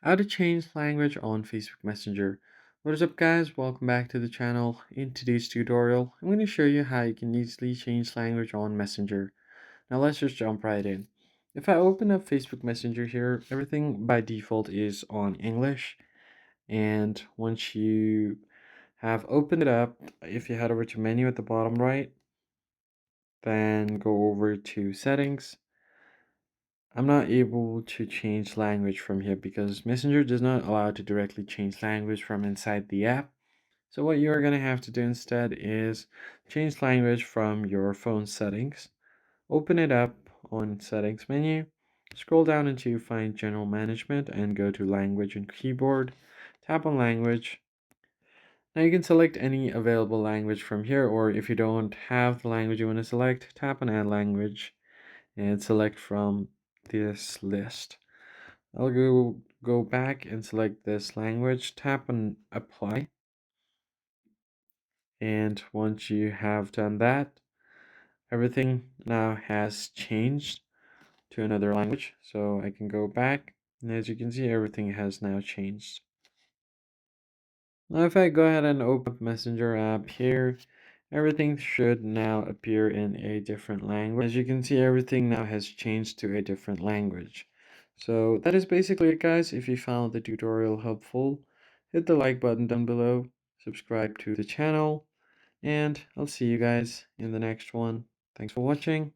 How to change language on Facebook Messenger. What is up guys, welcome back to the channel. In today's tutorial, I'm going to show you how you can easily change language on Messenger. Now let's just jump right in. If I open up Facebook Messenger here, everything by default is on English. And once you have opened it up, if you head over to menu at the bottom right, then go over to settings. I'm not able to change language from here because Messenger does not allow to directly change language from inside the app. So what you're going to have to do instead is change language from your phone settings. Open it up on settings menu. Scroll down until you find general management and go to language and keyboard. Tap on language. Now you can select any available language from here, or if you don't have the language you want to select, tap on add language and select from this list. I'll go back and select this language, tap on apply, and once you have done that, everything now has changed to another language. So I can go back, and as you can see, everything has now changed. Now if I go ahead and open up Messenger app here, everything should now appear in a different language. As you can see, everything now has changed to a different language. So that is basically it guys. If you found the tutorial helpful, hit the like button down below, subscribe to the channel, and I'll see you guys in the next one. Thanks for watching.